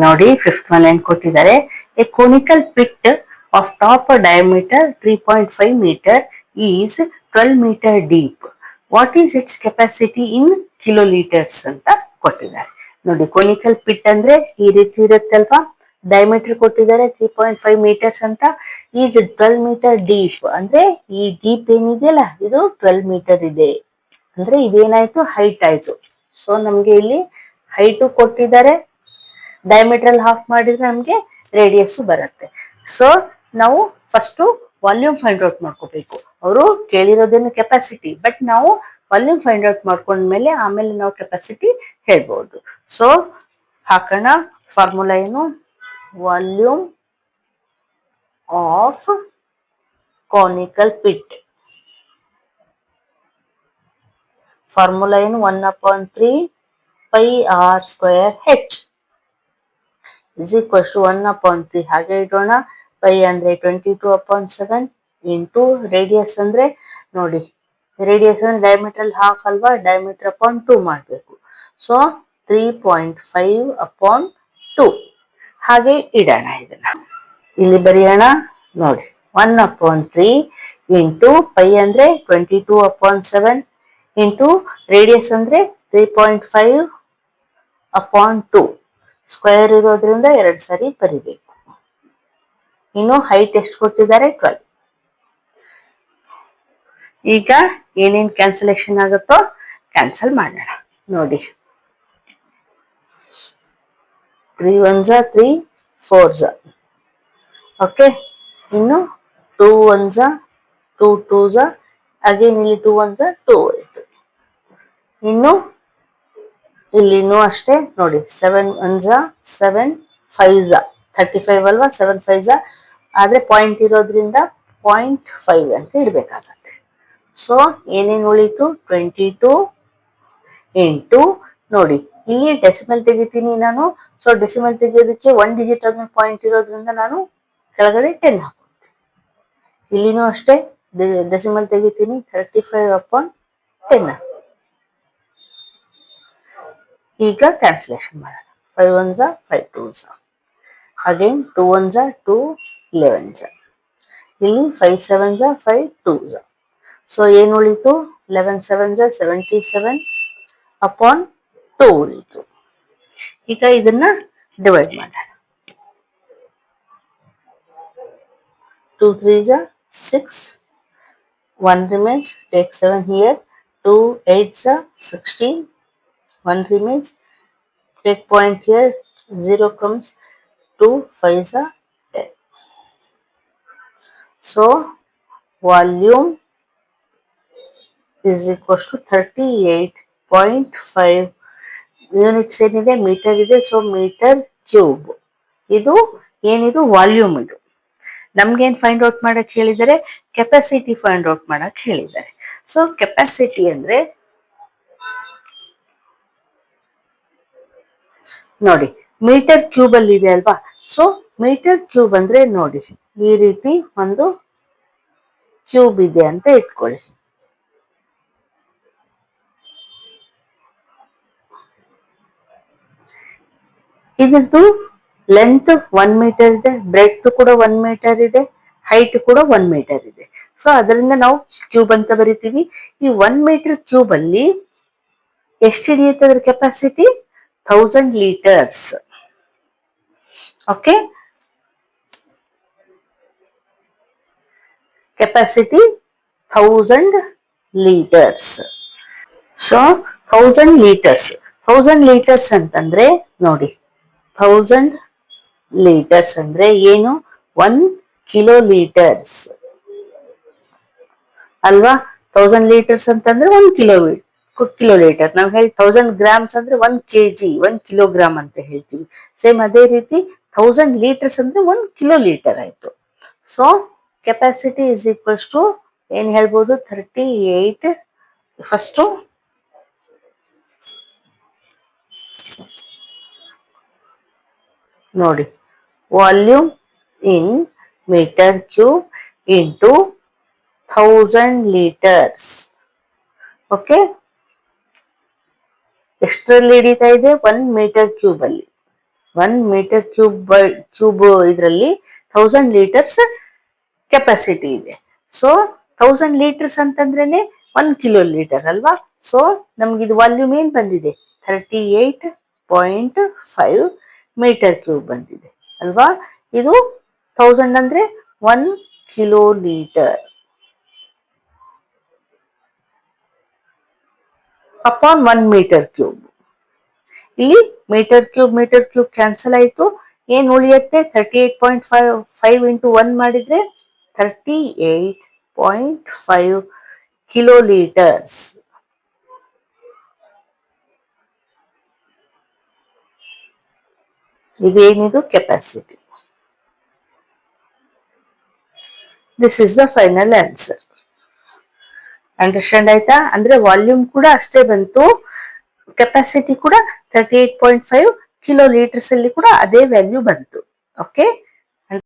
ನೋಡಿ fifth one ಏನ್ ಕೊಟ್ಟಿದ್ದಾರೆ. A conical pit of top diameter 3.5 metre is 12 metre deep. What is its capacity in kilolitres ಅಂತ ಕೊಟ್ಟಿದ್ದಾರೆ. ನೋಡಿ ಕೋನಿಕಲ್ ಪಿಟ್ ಅಂದ್ರೆ ಈ ರೀತಿ ಇರುತ್ತಲ್ವಾ, ಡಯಾಮೀಟರ್ ಕೊಟ್ಟಿದ್ದಾರೆ 3.5 ಮೀಟರ್ಸ್ ಅಂತ. ಈಸ್ 12 ಮೀಟರ್ ಡೀಪ್ ಅಂದ್ರೆ ಈ ಡೀಪ್ ಏನಿದೆಯಲ್ಲ ಇದು 12 ಮೀಟರ್ ಇದೆ ಅಂದ್ರೆ ಇದೇನಾಯ್ತು, ಹೈಟ್ ಆಯ್ತು. ಸೊ ನಮ್ಗೆ ಇಲ್ಲಿ ಹೈಟು ಕೊಟ್ಟಿದ್ದಾರೆ, ಡಯಾಮೀಟರ್ ಹಾಫ್ ಮಾಡಿದ್ರೆ ನಮ್ಗೆ ರೇಡಿಯಸ್ ಬರುತ್ತೆ. ಸೊ ನಾವು ಫಸ್ಟ್ ವಾಲ್ಯೂಮ್ ಫೈಂಡ್ ಔಟ್ ಮಾಡ್ಕೋಬೇಕು. ಅವರು ಕೇಳಿರೋದೇನು ಕೆಪಾಸಿಟಿ, ಬಟ್ ನಾವು ವಾಲ್ಯೂಮ್ ಫೈಂಡ್ ಔಟ್ ಮಾಡ್ಕೊಂಡ್ಮೇಲೆ ಆಮೇಲೆ ನಾವು ಕೆಪಾಸಿಟಿ ಹೇಳ್ಬಹುದು. ಸೊ ಹಾಕೋಣ, ಫಾರ್ಮುಲಾ ಏನು, volume of conical pit. Formula ಏನು, 1/3 pi r square h is equal to 1/3 ಹಾಗೆ ಇಡೋಣ. ಪೈ ಅಂದ್ರೆ 22/7 ಇಂಟು ರೇಡಿಯಸ್ ಅಂದ್ರೆ ನೋಡಿ, ರೇಡಿಯಸ್ ಅಂದ್ರೆ ಡಯಾಮೀಟರ್ ಹಾಫ್ ಅಲ್ವಾ, ಡಯಾಮೀಟರ್ ಅಪಾನ್ 2 ಮಾಡಬೇಕು. ಸೊ 3.5/2 ಹಾಗೆ ಇಡೋಣ. ಇದನ್ನ ಇಲ್ಲಿ ಬರೆಯೋಣ ನೋಡಿ, 1/3 ಇಂಟು ಪೈ ಅಂದ್ರೆ 22/7 ಇಂಟು ರೇಡಿಯಸ್ ಅಂದ್ರೆ 3.5/2 ಸ್ಕ್ವೇರ್ ಇರೋದ್ರಿಂದ 2 ಸಾರಿ ಬರಿಬೇಕು. ಇನ್ನು ಹೈಟ್ ಎಷ್ಟು ಕೊಟ್ಟಿದ್ದಾರೆ, 12. ಈಗ ಏನೇನ್ ಕ್ಯಾನ್ಸಲೇಷನ್ ಆಗುತ್ತೋ ಕ್ಯಾನ್ಸಲ್ ಮಾಡೋಣ. ನೋಡಿ 3 1s 3 4s, ಓಕೆ. ಇನ್ನು 2 1s 2 2s, ಅಗೇನ್ ಇಲ್ಲಿ 2 1s 2 ಆಯ್ತು. ಇನ್ನು ಇಲ್ಲಿನೂ ಅಷ್ಟೇ ನೋಡಿ, 7 1s 7 5s 35 ಅಲ್ವಾ, 7 5s ಆದ್ರೆ ಪಾಯಿಂಟ್ ಇರೋದ್ರಿಂದ 0.5 ಅಂತ ಇಡ್ಬೇಕಾಗತ್ತೆ. ಸೊ ಏನೇನು ಉಳಿತು, 22 ಇಂಟು ನೋಡಿ ಇಲ್ಲಿ ಡೆಸಿಮಲ್ ತೆಗಿತೀನಿ ನಾನು. ಸೊ ಡೆಸಿಮಲ್ ತೆಗಿಯೋದಕ್ಕೆ 1 ಡಿಜಿಟ್ ಆದ್ಮೇಲೆ ಪಾಯಿಂಟ್ ಇರೋದ್ರಿಂದ ನಾನು ಕೆಳಗಡೆ 10 ಹಾಕ್ತೀನಿ. ಇಲ್ಲಿನೂ ಅಷ್ಟೇ ಡೆಸಿಮಲ್ ತೆಗಿತೀನಿ, 35/10. ಈಗ ಕ್ಯಾನ್ಸಲೇಷನ್ ಮಾಡೋಣ. 5 1s 5 2s, again 2 1s 2 11s, ಇಲ್ಲಿ 5 7s 5 2s. ಸೊ ಏನು ಉಳಿತು, 11 7s 77/2 ಉಳಿತು. ಈಗ ಇದನ್ನ ಡಿವೈಡ್ ಮಾಡೋಣ. 2 3s 6, 1 remains, take 7 here, 2 8s 16, 1 remains, take point here, 0 comes, 2 5s 10. So volume is equal to 38.5 units ಏನಿದೆ, ಮೀಟರ್ ಇದೆ. So metre cube. ಇದು ಏನಿದು ವಾಲ್ಯೂಮ್. ಇದು ನಮ್ಗೇನ್ ಫೈಂಡ್ ಔಟ್ ಮಾಡಕ್ ಹೇಳಿದ್ದಾರೆ, ಕೆಪಾಸಿಟಿ ಫೈಂಡ್ ಔಟ್ ಮಾಡಕ್ ಹೇಳಿದ್ದಾರೆ. ಸೊ ಕೆಪಾಸಿಟಿ ಅಂದ್ರೆ ನೋಡಿ ಮೀಟರ್ ಕ್ಯೂಬ್ ಅಲ್ಲಿ ಇದೆ ಅಲ್ವಾ. ಸೊ ಮೀಟರ್ ಕ್ಯೂಬ್ ಅಂದ್ರೆ ನೋಡಿ ಈ ರೀತಿ ಒಂದು ಕ್ಯೂಬ್ ಇದೆ ಅಂತ ಇಟ್ಕೊಳ್ಳಿ. ಇದ್ರದ್ದು ಲೆಂತ್ 1 ಮೀಟರ್ ಇದೆ, ಬ್ರೆಡ್ತ್ ಕೂಡ 1 ಮೀಟರ್ ಇದೆ, ಹೈಟ್ ಕೂಡ 1 ಮೀಟರ್ ಇದೆ. ಸೊ ಅದರಿಂದ ನಾವು ಕ್ಯೂಬ್ ಅಂತ ಬರಿತೀವಿ. ಈ 1 ಮೀಟರ್ ಕ್ಯೂಬ್ ಅಲ್ಲಿ ಎಷ್ಟು ಹಿಡಿಯುತ್ತೆ ಅದ್ರ capacity, 1000 litres. Okay, capacity 1000 litres. So 1000 litres, 1000 litres ಅಂತಂದ್ರೆ ನೋಡಿ 1000 ಲೀಟರ್ಸ್ ಅಂದ್ರೆ ಏನು, 1 ಕಿಲೋ ಲೀಟರ್ಸ್ ಅಲ್ವಾ. 1000 ಲೀಟರ್ಸ್ ಅಂತಂದ್ರೆ 1 ಕಿಲೋ ಲೀಟರ್. ನಾವು ಹೇಳಿ 1000 ಗ್ರಾಮ್ಸ್ ಅಂದ್ರೆ 1 kg 1 ಕಿಲೋಗ್ರಾಮ್ ಅಂತ ಹೇಳ್ತೀವಿ. ಸೇಮ್ ಅದೇ ರೀತಿ 1000 ಲೀಟರ್ಸ್ ಅಂದ್ರೆ 1 ಕಿಲೋ ಲೀಟರ್ ಆಯ್ತು. So capacity is equals to ಏನ್ ಹೇಳ್ಬೋದು, 38. ಫಸ್ಟ್ ನೋಡಿ volume in metre cube into 1000 litres. Okay, ಎಷ್ಟರಲ್ಲಿ ಹಿಡಿತಾ ಇದೆ, 1 ಮೀಟರ್ ಕ್ಯೂಬ್ ಅಲ್ಲಿ. 1 ಮೀಟರ್ ಕ್ಯೂಬ್ ಇದರಲ್ಲಿ 1000 ಲೀಟರ್ಸ್ ಕೆಪಾಸಿಟಿ ಇದೆ. ಸೊ 1000 ಲೀಟರ್ಸ್ ಅಂತಂದ್ರೇನೆ 1 ಕಿಲೋ ಲೀಟರ್ ಅಲ್ವಾ. ಸೊ ನಮ್ಗಿದು ವಾಲ್ಯೂಮ್ ಏನ್ ಬಂದಿದೆ, 38.5 ಮೀಟರ್ ಕ್ಯೂಬ್ ಬಂದಿದೆ ಅಲ್ವಾ. ಇದು 1000 ಅಂದ್ರೆ 1 ಕಿಲೋಲೀಟರ್ ಅಪಾನ್ 1 ಮೀಟರ್ ಕ್ಯೂಬ್. ಇಲ್ಲಿ ಮೀಟರ್ ಕ್ಯೂಬ್ ಕ್ಯಾನ್ಸಲ್ ಆಯ್ತು. ಏನ್ ಉಳಿಯುತ್ತೆ, 38.5 ಇಂಟು 1 ಮಾಡಿದ್ರೆ 38.5 ಕಿಲೋಲೀಟರ್ಸ್. ಇದೇನಿದು capacity. This is the final answer. Understand ಆಯ್ತಾ? ಅಂದ್ರೆ ವಾಲ್ಯೂಮ್ ಕೂಡ ಅಷ್ಟೇ ಬಂತು, ಕೆಪಾಸಿಟಿ ಕೂಡ 38.5 ಕಿಲೋ ಲೀಟರ್ಸ್ ಅಲ್ಲಿ ಕೂಡ ಅದೇ ವ್ಯಾಲ್ಯೂ ಬಂತು. ಓಕೆ.